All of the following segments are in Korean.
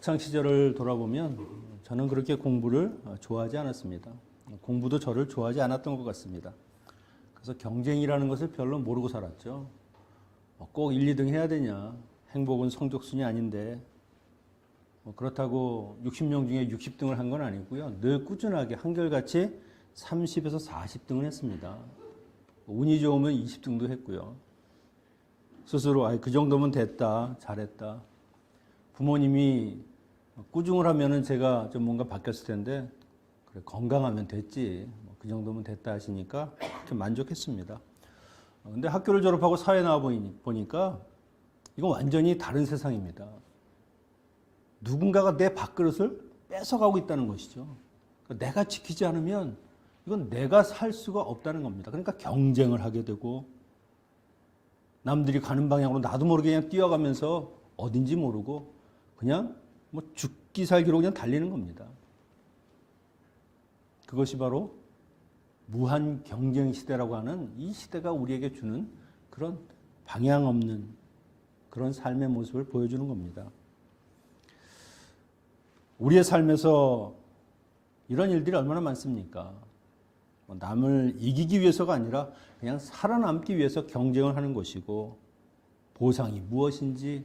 학창 시절을 돌아보면 저는 그렇게 공부를 좋아하지 않았습니다. 공부도 저를 좋아하지 않았던 것 같습니다. 그래서 경쟁이라는 것을 별로 모르고 살았죠. 꼭 1, 2등 해야 되냐. 행복은 성적순이 아닌데 그렇다고 60명 중에 60등을 한 건 아니고요. 늘 꾸준하게 한결같이 30에서 40등을 했습니다. 운이 좋으면 20등도 했고요. 스스로 그 정도면 됐다, 잘했다. 부모님이 꾸중을 하면은 제가 좀 뭔가 바뀌었을 텐데 그래, 건강하면 됐지. 그 정도면 됐다 하시니까 좀 만족했습니다. 근데 학교를 졸업하고 사회 나와 보니까 이건 완전히 다른 세상입니다. 누군가가 내 밥그릇을 뺏어가고 있다는 것이죠. 그러니까 내가 지키지 않으면 이건 내가 살 수가 없다는 겁니다. 그러니까 경쟁을 하게 되고 남들이 가는 방향으로 나도 모르게 그냥 뛰어가면서 어딘지 모르고 그냥 뭐 죽기 살기로 그냥 달리는 겁니다. 그것이 바로 무한 경쟁 시대라고 하는 이 시대가 우리에게 주는 그런 방향 없는 그런 삶의 모습을 보여주는 겁니다. 우리의 삶에서 이런 일들이 얼마나 많습니까? 남을 이기기 위해서가 아니라 그냥 살아남기 위해서 경쟁을 하는 것이고 보상이 무엇인지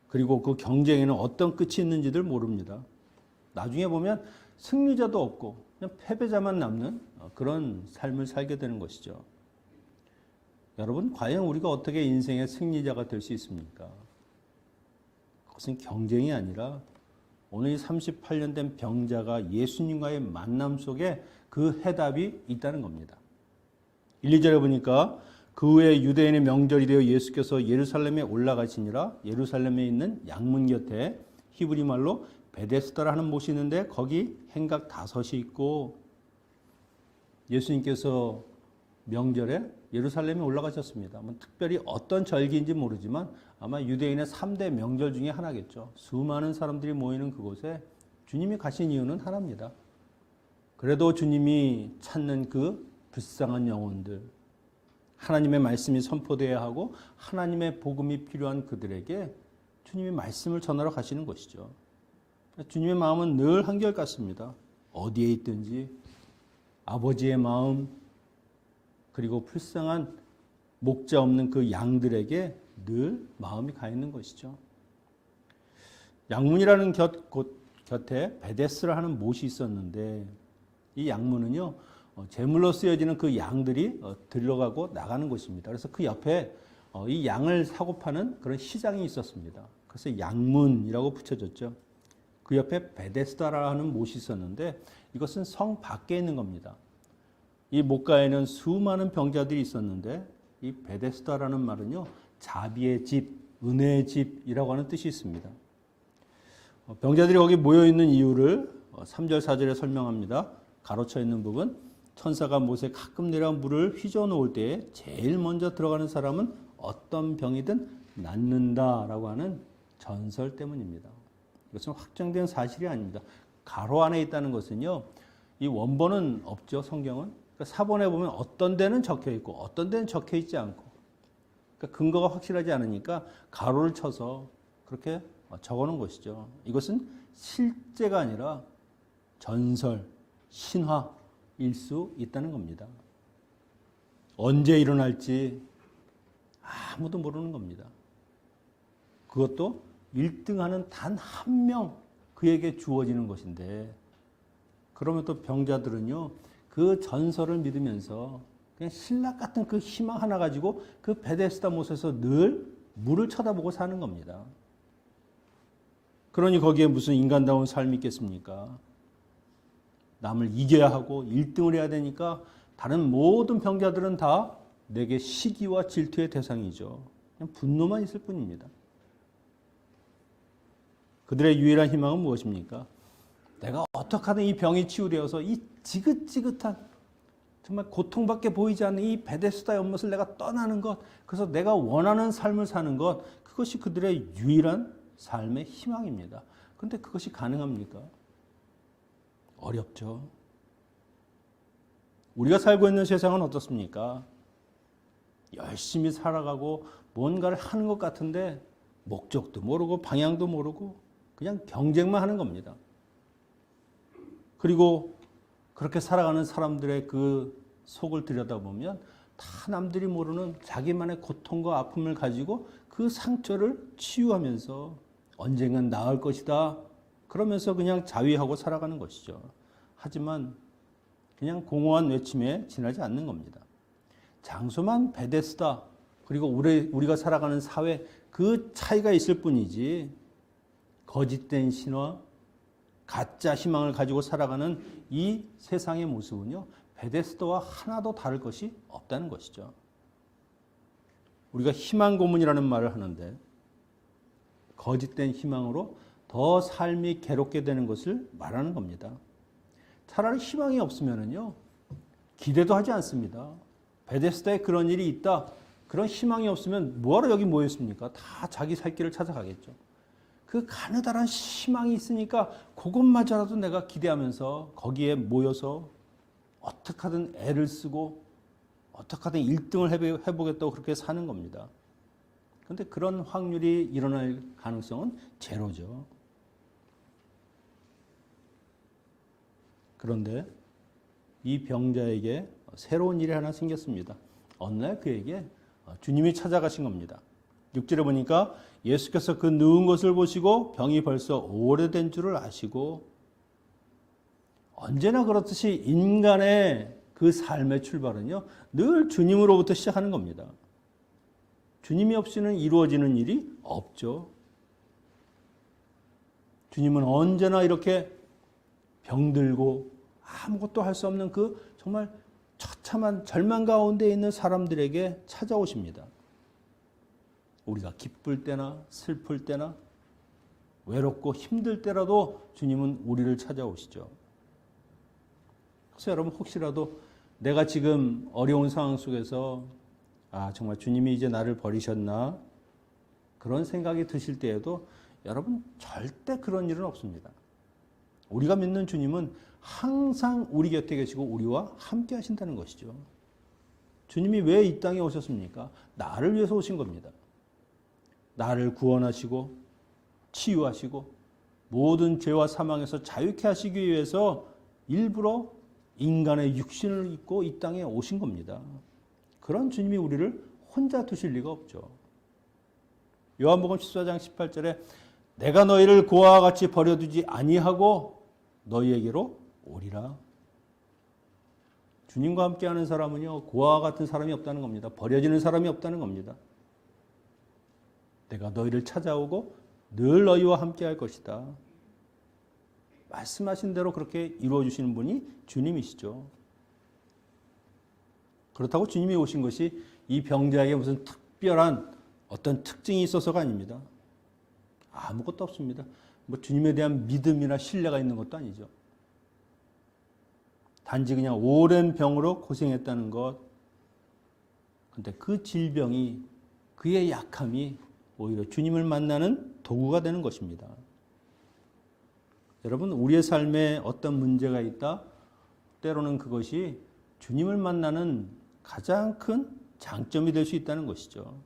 그리고 그 경쟁에는 어떤 끝이 있는지를 모릅니다. 나중에 보면 승리자도 없고 그냥 패배자만 남는 그런 삶을 살게 되는 것이죠. 여러분, 과연 우리가 어떻게 인생의 승리자가 될 수 있습니까? 그것은 경쟁이 아니라 오늘 이 38년 된 병자가 예수님과의 만남 속에 그 해답이 있다는 겁니다. 1, 2절에 보니까 그 후에 유대인의 명절이 되어 예수께서 예루살렘에 올라가시니라. 예루살렘에 있는 양문 곁에 히브리 말로 베데스다라는 못이 있는데 거기 행각 5이 있고 예수님께서 명절에 예루살렘에 올라가셨습니다. 특별히 어떤 절기인지 모르지만 아마 유대인의 3대 명절 중에 하나겠죠. 수많은 사람들이 모이는 그곳에 주님이 가신 이유는 하나입니다. 그래도 주님이 찾는 그 불쌍한 영혼들, 하나님의 말씀이 선포되어야 하고 하나님의 복음이 필요한 그들에게 주님이 말씀을 전하러 가시는 것이죠. 주님의 마음은 늘 한결같습니다. 어디에 있든지 아버지의 마음 그리고 불쌍한 목자 없는 그 양들에게 늘 마음이 가 있는 것이죠. 양문이라는 곁에 베데스라 하는 못이 있었는데 이 양문은요 제물로 쓰여지는 그 양들이 들어가고 나가는 곳입니다. 그래서 그 옆에 이 양을 사고 파는 그런 시장이 있었습니다. 그래서 양문이라고 붙여졌죠. 그 옆에 베데스다라는 못이 있었는데 이것은 성 밖에 있는 겁니다. 이 못가에는 수많은 병자들이 있었는데 이 베데스다라는 말은요 자비의 집, 은혜의 집이라고 하는 뜻이 있습니다. 병자들이 거기 모여 있는 이유를 3절, 4절에 설명합니다. 가로쳐 있는 부분, 천사가 못에 가끔 내려 물을 휘저어 놓을 때에 제일 먼저 들어가는 사람은 어떤 병이든 낫는다라고 하는 전설 때문입니다. 이것은 확정된 사실이 아닙니다. 가로 안에 있다는 것은요, 이 원본은 없죠, 성경은. 그러니까 사본에 보면 어떤 데는 적혀 있고 어떤 데는 적혀 있지 않고, 그러니까 근거가 확실하지 않으니까 가로를 쳐서 그렇게 적어 놓은 것이죠. 이것은 실제가 아니라 전설, 신화일 수 있다는 겁니다. 언제 일어날지 아무도 모르는 겁니다. 그것도 1등하는 단 한 명 그에게 주어지는 것인데, 그러면 또 병자들은요 그 전설을 믿으면서 그냥 신락 같은 그 희망 하나 가지고 그 베데스다 못에서 늘 물을 쳐다보고 사는 겁니다. 그러니 거기에 무슨 인간다운 삶이 있겠습니까? 남을 이겨야 하고 1등을 해야 되니까 다른 모든 병자들은 다 내게 시기와 질투의 대상이죠. 그냥 분노만 있을 뿐입니다. 그들의 유일한 희망은 무엇입니까? 내가 어떻게 하든 이 병이 치유되어서 이 지긋지긋한 정말 고통밖에 보이지 않는 이 베데스다 연못을 내가 떠나는 것, 그래서 내가 원하는 삶을 사는 것, 그것이 그들의 유일한 삶의 희망입니다. 그런데 그것이 가능합니까? 어렵죠. 우리가 살고 있는 세상은 어떻습니까? 열심히 살아가고 뭔가를 하는 것 같은데 목적도 모르고 방향도 모르고 그냥 경쟁만 하는 겁니다. 그리고 그렇게 살아가는 사람들의 그 속을 들여다보면 다 남들이 모르는 자기만의 고통과 아픔을 가지고 그 상처를 치유하면서 언젠간 나을 것이다. 그러면서 그냥 자위하고 살아가는 것이죠. 하지만 그냥 공허한 외침에 지나지 않는 겁니다. 장소만 베데스다. 그리고 우리가 살아가는 사회 그 차이가 있을 뿐이지 거짓된 신화, 가짜 희망을 가지고 살아가는 이 세상의 모습은요. 베데스다와 하나도 다를 것이 없다는 것이죠. 우리가 희망 고문이라는 말을 하는데 거짓된 희망으로 더 삶이 괴롭게 되는 것을 말하는 겁니다. 차라리 희망이 없으면은요. 기대도 하지 않습니다. 베데스다에 그런 일이 있다. 그런 희망이 없으면 뭐하러 여기 모였습니까? 다 자기 살 길을 찾아가겠죠. 그 가느다란 희망이 있으니까 그것마저라도 내가 기대하면서 거기에 모여서 어떻게 하든 애를 쓰고 어떻게 하든 1등을 해보겠다고 그렇게 사는 겁니다. 그런데 그런 확률이 일어날 가능성은 제로죠. 그런데 이 병자에게 새로운 일이 하나 생겼습니다. 어느 날 그에게 주님이 찾아가신 겁니다. 6절에 보니까 예수께서 그 누운 것을 보시고 병이 벌써 오래된 줄을 아시고 언제나 그렇듯이 인간의 그 삶의 출발은요. 늘 주님으로부터 시작하는 겁니다. 주님이 없이는 이루어지는 일이 없죠. 주님은 언제나 이렇게 병들고 아무것도 할 수 없는 그 정말 처참한 절망 가운데 있는 사람들에게 찾아오십니다. 우리가 기쁠 때나 슬플 때나 외롭고 힘들 때라도 주님은 우리를 찾아오시죠. 그래서 여러분 혹시라도 내가 지금 어려운 상황 속에서 정말 주님이 이제 나를 버리셨나 그런 생각이 드실 때에도 여러분 절대 그런 일은 없습니다. 우리가 믿는 주님은 항상 우리 곁에 계시고 우리와 함께 하신다는 것이죠. 주님이 왜 이 땅에 오셨습니까? 나를 위해서 오신 겁니다. 나를 구원하시고 치유하시고 모든 죄와 사망에서 자유케 하시기 위해서 일부러 인간의 육신을 입고 이 땅에 오신 겁니다. 그런 주님이 우리를 혼자 두실 리가 없죠. 요한복음 14장 18절에 내가 너희를 고아와 같이 버려두지 아니하고 너희에게로 오리라. 주님과 함께하는 사람은요. 고아와 같은 사람이 없다는 겁니다. 버려지는 사람이 없다는 겁니다. 내가 너희를 찾아오고 늘 너희와 함께할 것이다. 말씀하신 대로 그렇게 이루어주시는 분이 주님이시죠. 그렇다고 주님이 오신 것이 이 병자에게 무슨 특별한 어떤 특징이 있어서가 아닙니다. 아무것도 없습니다. 뭐 주님에 대한 믿음이나 신뢰가 있는 것도 아니죠. 단지 그냥 오랜 병으로 고생했다는 것. 그런데 그 질병이 그의 약함이 오히려 주님을 만나는 도구가 되는 것입니다. 여러분 우리의 삶에 어떤 문제가 있다? 때로는 그것이 주님을 만나는 가장 큰 장점이 될 수 있다는 것이죠.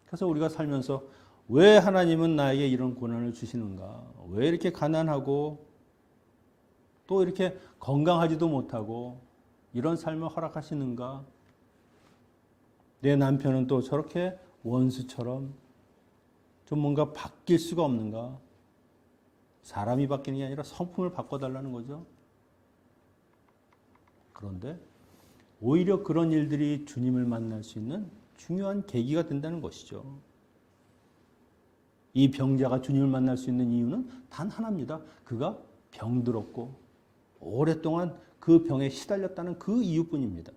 그래서 우리가 살면서 왜 하나님은 나에게 이런 고난을 주시는가? 왜 이렇게 가난하고 또 이렇게 건강하지도 못하고 이런 삶을 허락하시는가? 내 남편은 또 저렇게 원수처럼 좀 뭔가 바뀔 수가 없는가? 사람이 바뀌는 게 아니라 성품을 바꿔달라는 거죠. 그런데 오히려 그런 일들이 주님을 만날 수 있는 중요한 계기가 된다는 것이죠. 이 병자가 주님을 만날 수 있는 이유는 단 하나입니다. 그가 병들었고 오랫동안 그 병에 시달렸다는 그 이유뿐입니다.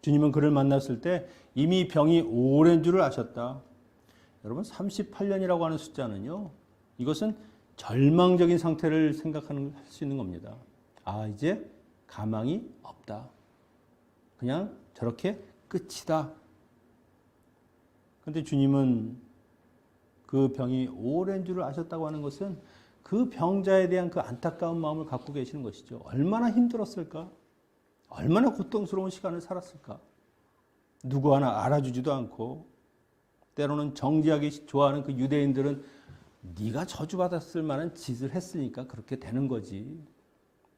주님은 그를 만났을 때 이미 병이 오랜 줄을 아셨다. 여러분 38년이라고 하는 숫자는요. 이것은 절망적인 상태를 생각할 수 있는 겁니다. 이제 가망이 없다. 그냥 저렇게 끝이다. 그런데 주님은 그 병이 오랜 줄을 아셨다고 하는 것은 그 병자에 대한 그 안타까운 마음을 갖고 계시는 것이죠. 얼마나 힘들었을까? 얼마나 고통스러운 시간을 살았을까? 누구 하나 알아주지도 않고 때로는 정지하기 좋아하는 그 유대인들은 네가 저주받았을 만한 짓을 했으니까 그렇게 되는 거지.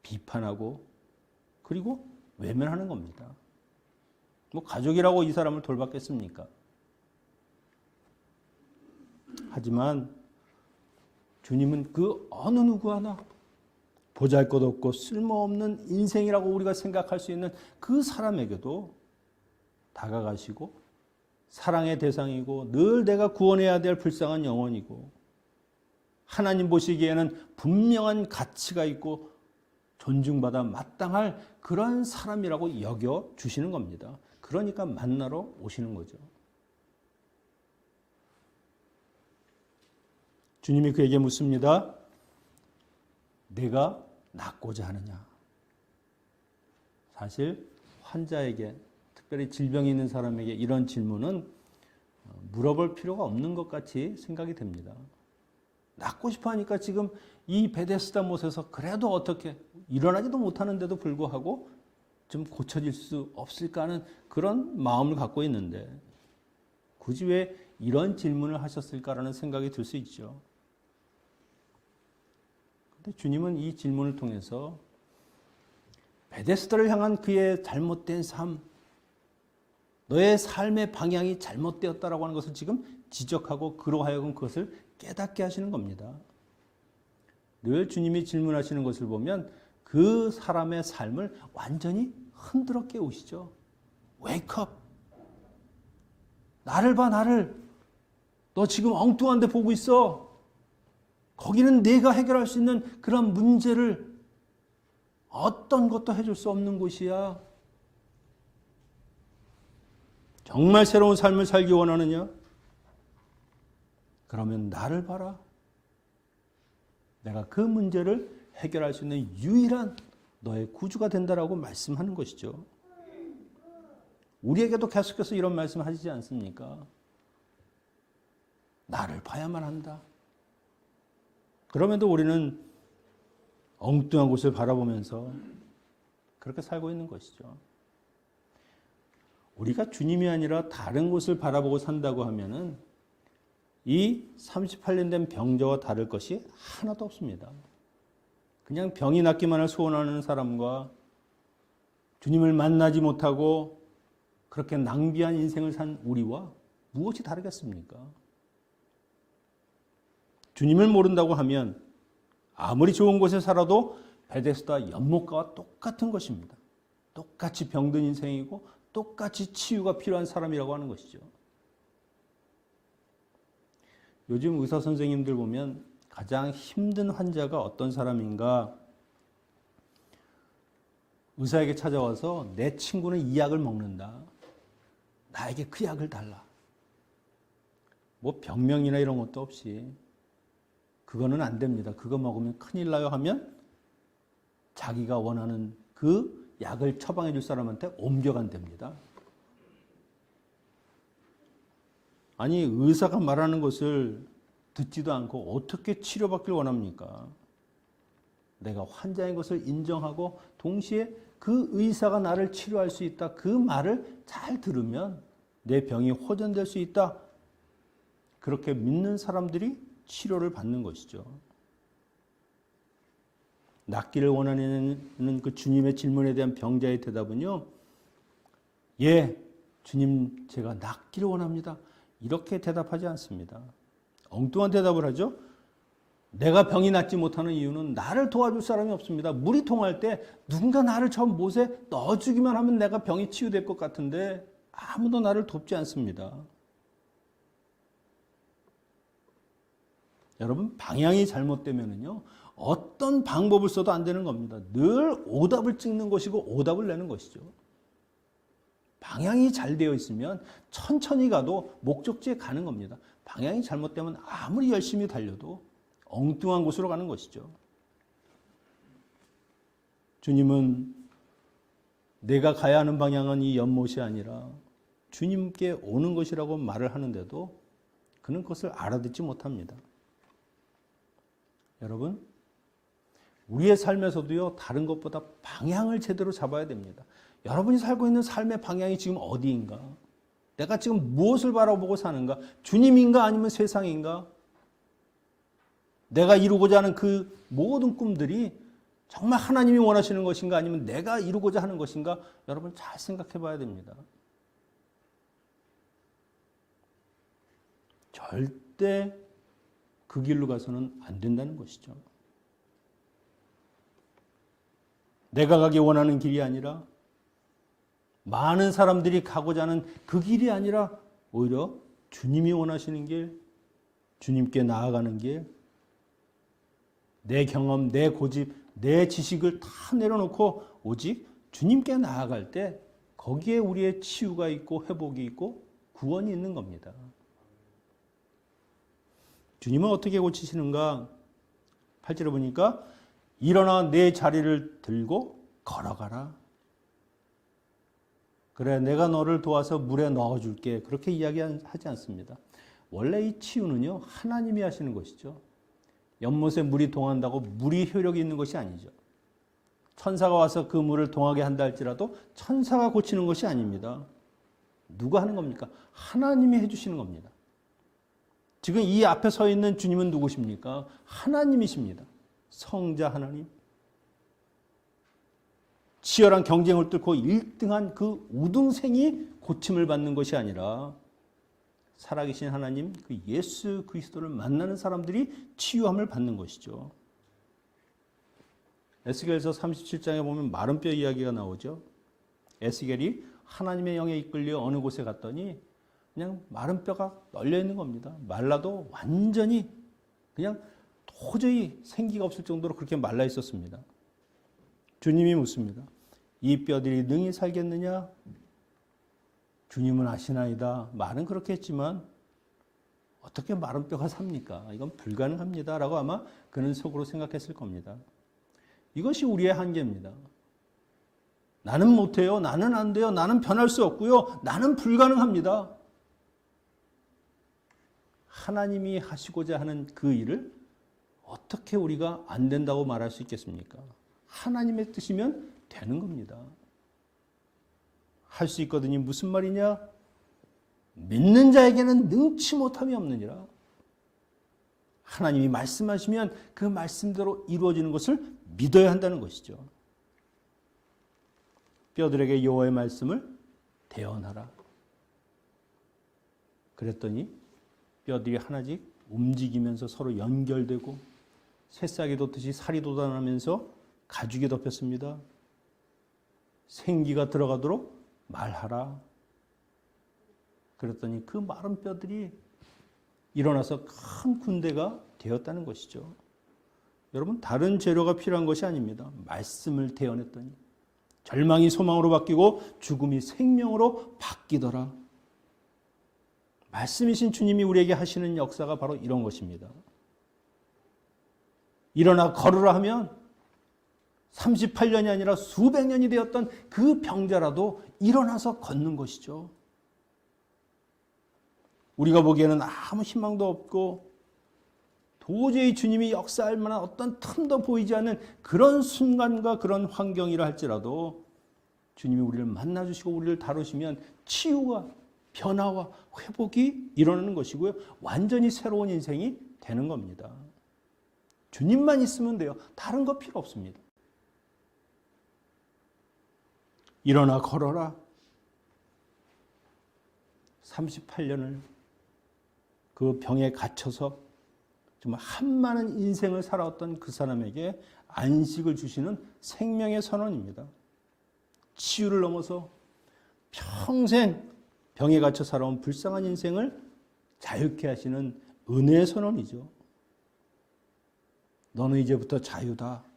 비판하고 그리고 외면하는 겁니다. 뭐 가족이라고 이 사람을 돌봤겠습니까? 하지만 주님은 그 어느 누구 하나 보잘것없고 쓸모없는 인생이라고 우리가 생각할 수 있는 그 사람에게도 다가가시고 사랑의 대상이고 늘 내가 구원해야 될 불쌍한 영혼이고 하나님 보시기에는 분명한 가치가 있고 존중받아 마땅할 그런 사람이라고 여겨 주시는 겁니다. 그러니까 만나러 오시는 거죠. 주님이 그에게 묻습니다. 내가 낫고자 하느냐? 사실 환자에게, 특별히 질병이 있는 사람에게 이런 질문은 물어볼 필요가 없는 것 같이 생각이 됩니다. 낫고 싶어 하니까 지금 이 베데스다 못에서 그래도 어떻게 일어나지도 못하는데도 불구하고 좀 고쳐질 수 없을까 하는 그런 마음을 갖고 있는데 굳이 왜 이런 질문을 하셨을까라는 생각이 들 수 있죠. 근데 주님은 이 질문을 통해서 베데스다를 향한 그의 잘못된 삶, 너의 삶의 방향이 잘못되었다라고 하는 것을 지금 지적하고 그로 하여금 그것을 깨닫게 하시는 겁니다. 늘 주님이 질문하시는 것을 보면 그 사람의 삶을 완전히 흔들어 깨우시죠. Wake up. 나를 봐, 나를. 너 지금 엉뚱한 데 보고 있어. 거기는 내가 해결할 수 있는 그런 문제를 어떤 것도 해줄 수 없는 곳이야. 정말 새로운 삶을 살기 원하느냐? 그러면 나를 봐라. 내가 그 문제를 해결할 수 있는 유일한 너의 구주가 된다라고 말씀하는 것이죠. 우리에게도 계속해서 이런 말씀 하시지 않습니까? 나를 봐야만 한다. 그럼에도 우리는 엉뚱한 곳을 바라보면서 그렇게 살고 있는 것이죠. 우리가 주님이 아니라 다른 곳을 바라보고 산다고 하면은 이 38년 된 병자와 다를 것이 하나도 없습니다. 그냥 병이 낫기만을 소원하는 사람과 주님을 만나지 못하고 그렇게 낭비한 인생을 산 우리와 무엇이 다르겠습니까? 주님을 모른다고 하면 아무리 좋은 곳에 살아도 베데스다 연못가와 똑같은 것입니다. 똑같이 병든 인생이고 똑같이 치유가 필요한 사람이라고 하는 것이죠. 요즘 의사 선생님들 보면 가장 힘든 환자가 어떤 사람인가? 의사에게 찾아와서 내 친구는 이 약을 먹는다. 나에게 그 약을 달라. 뭐 병명이나 이런 것도 없이 그거는 안 됩니다. 그거 먹으면 큰일 나요 하면 자기가 원하는 그 약을 처방해 줄 사람한테 옮겨간답니다. 아니 의사가 말하는 것을 듣지도 않고 어떻게 치료받길 원합니까? 내가 환자인 것을 인정하고 동시에 그 의사가 나를 치료할 수 있다. 그 말을 잘 들으면 내 병이 호전될 수 있다. 그렇게 믿는 사람들이 치료를 받는 것이죠. 낫기를 원하는 그 주님의 질문에 대한 병자의 대답은요. 예, 주님 제가 낫기를 원합니다. 이렇게 대답하지 않습니다. 엉뚱한 대답을 하죠. 내가 병이 낫지 못하는 이유는 나를 도와줄 사람이 없습니다. 물이 통할 때 누군가 나를 저 못에 넣어주기만 하면 내가 병이 치유될 것 같은데 아무도 나를 돕지 않습니다. 여러분 방향이 잘못되면요 어떤 방법을 써도 안 되는 겁니다. 늘 오답을 찍는 것이고 오답을 내는 것이죠. 방향이 잘 되어 있으면 천천히 가도 목적지에 가는 겁니다. 방향이 잘못되면 아무리 열심히 달려도 엉뚱한 곳으로 가는 것이죠. 주님은 내가 가야 하는 방향은 이 연못이 아니라 주님께 오는 것이라고 말을 하는데도 그는 그것을 알아듣지 못합니다. 여러분, 우리의 삶에서도요, 다른 것보다 방향을 제대로 잡아야 됩니다. 여러분이 살고 있는 삶의 방향이 지금 어디인가? 내가 지금 무엇을 바라보고 사는가? 주님인가 아니면 세상인가? 내가 이루고자 하는 그 모든 꿈들이 정말 하나님이 원하시는 것인가 아니면 내가 이루고자 하는 것인가 여러분 잘 생각해 봐야 됩니다. 절대 그 길로 가서는 안 된다는 것이죠. 내가 가기 원하는 길이 아니라 많은 사람들이 가고자 하는 그 길이 아니라 오히려 주님이 원하시는 길, 주님께 나아가는 길, 내 경험, 내 고집, 내 지식을 다 내려놓고 오직 주님께 나아갈 때 거기에 우리의 치유가 있고 회복이 있고 구원이 있는 겁니다. 주님은 어떻게 고치시는가? 8절에 보니까 일어나 내 자리를 들고 걸어가라. 그래, 내가 너를 도와서 물에 넣어줄게. 그렇게 이야기하지 않습니다. 원래 이 치유는요, 하나님이 하시는 것이죠. 연못에 물이 동한다고 물이 효력이 있는 것이 아니죠. 천사가 와서 그 물을 동하게 한다 할지라도 천사가 고치는 것이 아닙니다. 누가 하는 겁니까? 하나님이 해주시는 겁니다. 지금 이 앞에 서 있는 주님은 누구십니까? 하나님이십니다. 성자 하나님. 치열한 경쟁을 뚫고 1등한 그 우등생이 고침을 받는 것이 아니라 살아계신 하나님, 그 예수 그리스도를 만나는 사람들이 치유함을 받는 것이죠. 에스겔서 37장에 보면 마른 뼈 이야기가 나오죠. 에스겔이 하나님의 영에 이끌려 어느 곳에 갔더니 그냥 마른 뼈가 널려 있는 겁니다. 말라도 완전히 그냥 도저히 생기가 없을 정도로 그렇게 말라 있었습니다. 주님이 묻습니다. 이 뼈들이 능히 살겠느냐? 주님은 아시나이다. 말은 그렇게 했지만 어떻게 마른 뼈가 삽니까? 이건 불가능합니다. 라고 아마 그는 속으로 생각했을 겁니다. 이것이 우리의 한계입니다. 나는 못해요. 나는 안 돼요. 나는 변할 수 없고요. 나는 불가능합니다. 하나님이 하시고자 하는 그 일을 어떻게 우리가 안 된다고 말할 수 있겠습니까? 하나님의 뜻이면 되는 겁니다. 할 수 있거든요. 무슨 말이냐? 믿는 자에게는 능치 못함이 없느니라. 하나님이 말씀하시면 그 말씀대로 이루어지는 것을 믿어야 한다는 것이죠. 뼈들에게 여호와의 말씀을 대언하라. 그랬더니 뼈들이 하나씩 움직이면서 서로 연결되고 새싹이 돋듯이 살이 돋아나면서 가죽이 덮였습니다. 생기가 들어가도록 말하라. 그랬더니 그 마른 뼈들이 일어나서 큰 군대가 되었다는 것이죠. 여러분, 다른 재료가 필요한 것이 아닙니다. 말씀을 대언했더니 절망이 소망으로 바뀌고 죽음이 생명으로 바뀌더라. 말씀이신 주님이 우리에게 하시는 역사가 바로 이런 것입니다. 일어나 걸으라 하면 38년이 아니라 수백 년이 되었던 그 병자라도 일어나서 걷는 것이죠. 우리가 보기에는 아무 희망도 없고 도저히 주님이 역사할 만한 어떤 틈도 보이지 않는 그런 순간과 그런 환경이라 할지라도 주님이 우리를 만나주시고 우리를 다루시면 치유와 변화와 회복이 일어나는 것이고요. 완전히 새로운 인생이 되는 겁니다. 주님만 있으면 돼요. 다른 거 필요 없습니다. 일어나 걸어라. 38년을 그 병에 갇혀서 정말 한많은 인생을 살아왔던 그 사람에게 안식을 주시는 생명의 선언입니다. 치유를 넘어서 평생 병에 갇혀 살아온 불쌍한 인생을 자유케 하시는 은혜의 선언이죠. 너는 이제부터 자유다.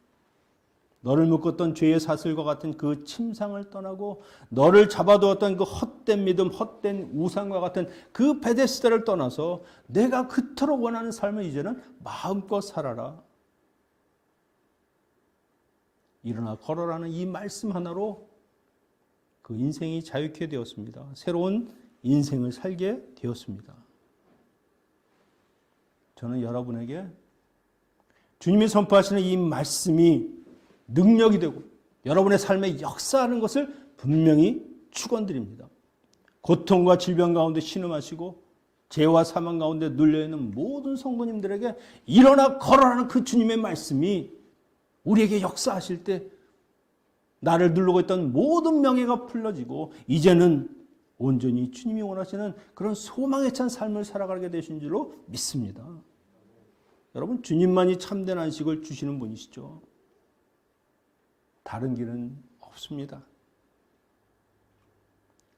너를 묶었던 죄의 사슬과 같은 그 침상을 떠나고 너를 잡아두었던 그 헛된 믿음, 헛된 우상과 같은 그 베데스다를 떠나서 내가 그토록 원하는 삶을 이제는 마음껏 살아라. 일어나 걸어라는 이 말씀 하나로 그 인생이 자유케 되었습니다. 새로운 인생을 살게 되었습니다. 저는 여러분에게 주님이 선포하시는 이 말씀이 능력이 되고 여러분의 삶에 역사하는 것을 분명히 축원드립니다. 고통과 질병 가운데 신음하시고 죄와 사망 가운데 눌려있는 모든 성도님들에게 일어나 걸어라는 그 주님의 말씀이 우리에게 역사하실 때 나를 누르고 있던 모든 명예가 풀려지고 이제는 온전히 주님이 원하시는 그런 소망에 찬 삶을 살아가게 되신 줄로 믿습니다. 여러분, 주님만이 참된 안식을 주시는 분이시죠. 다른 길은 없습니다.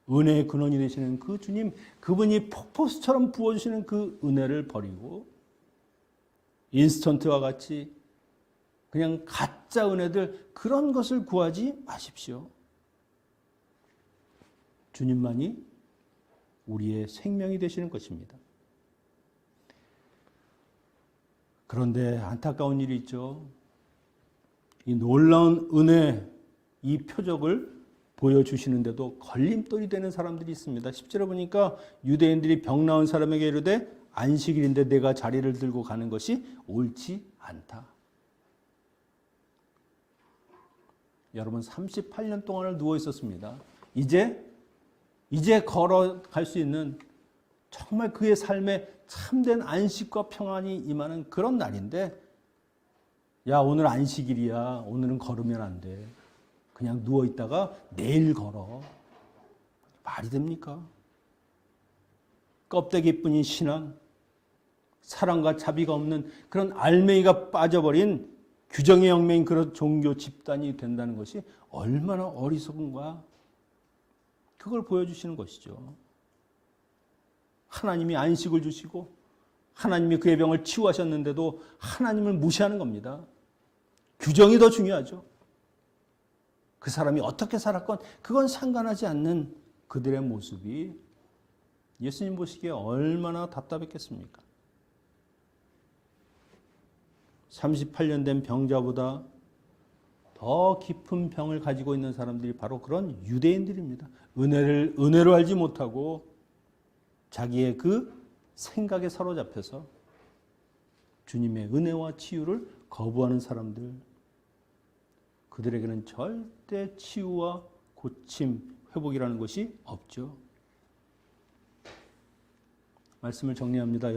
은혜의 근원이 되시는 그 주님, 그분이 폭포수처럼 부어주시는 그 은혜를 버리고 인스턴트와 같이 그냥 가짜 은혜들, 그런 것을 구하지 마십시오. 주님만이 우리의 생명이 되시는 것입니다. 그런데 안타까운 일이 있죠. 이 놀라운 은혜, 이 표적을 보여주시는데도 걸림돌이 되는 사람들이 있습니다. 10절에 보니까 유대인들이 병 나은 사람에게 이르되 안식일인데 내가 자리를 들고 가는 것이 옳지 않다. 여러분, 38년 동안을 누워 있었습니다. 이제 걸어갈 수 있는 정말 그의 삶에 참된 안식과 평안이 임하는 그런 날인데, 야, 오늘 안식일이야. 오늘은 걸으면 안 돼. 그냥 누워 있다가 내일 걸어. 말이 됩니까? 껍데기뿐인 신앙, 사랑과 자비가 없는 그런 알맹이가 빠져버린 규정의 혁명인 그런 종교 집단이 된다는 것이 얼마나 어리석은가. 그걸 보여주시는 것이죠. 하나님이 안식을 주시고 하나님이 그의 병을 치유하셨는데도 하나님을 무시하는 겁니다. 규정이 더 중요하죠. 그 사람이 어떻게 살았건 그건 상관하지 않는 그들의 모습이 예수님 보시기에 얼마나 답답했겠습니까? 38년 된 병자보다 더 깊은 병을 가지고 있는 사람들이 바로 그런 유대인들입니다. 은혜로 알지 못하고 자기의 그 생각에 사로잡혀서 주님의 은혜와 치유를 거부하는 사람들, 그들에게는 절대 치유와 고침, 회복이라는 것이 없죠. 말씀을 정리합니다.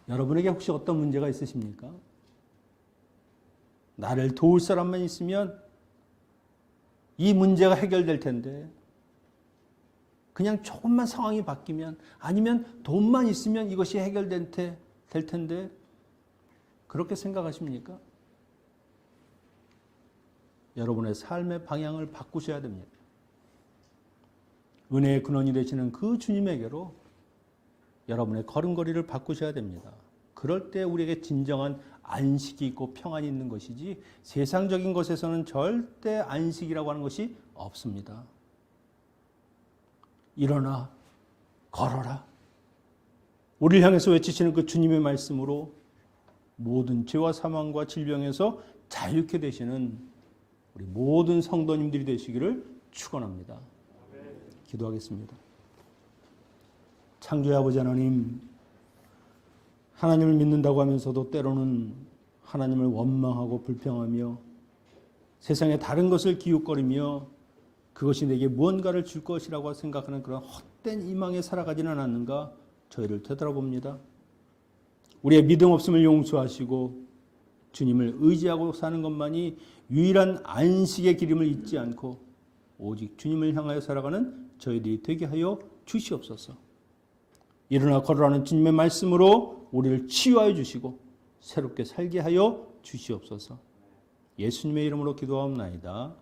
여러분에게 혹시 어떤 문제가 있으십니까? 나를 도울 사람만 있으면 이 문제가 해결될 텐데, 그냥 조금만 상황이 바뀌면, 아니면 돈만 있으면 이것이 해결될 텐데, 그렇게 생각하십니까? 여러분의 삶의 방향을 바꾸셔야 됩니다. 은혜의 근원이 되시는 그 주님에게로 여러분의 걸음걸이를 바꾸셔야 됩니다. 그럴 때 우리에게 진정한 안식이 있고 평안이 있는 것이지 세상적인 것에서는 절대 안식이라고 하는 것이 없습니다. 일어나 걸어라. 우리를 향해서 외치시는 그 주님의 말씀으로 모든 죄와 사망과 질병에서 자유케 되시는 우리 모든 성도님들이 되시기를 축원합니다. 기도하겠습니다. 창조의 아버지 하나님, 하나님을 믿는다고 하면서도 때로는 하나님을 원망하고 불평하며 세상의 다른 것을 기웃거리며 그것이 내게 무언가를 줄 것이라고 생각하는 그런 헛된 희망에 살아가지는 않는가 저희를 되돌아봅니다. 우리의 믿음 없음을 용서하시고 주님을 의지하고 사는 것만이 유일한 안식의 기름을 잊지 않고 오직 주님을 향하여 살아가는 저희들이 되게 하여 주시옵소서. 일어나 걸어라는 주님의 말씀으로 우리를 치유하여 주시고 새롭게 살게 하여 주시옵소서. 예수님의 이름으로 기도하옵나이다.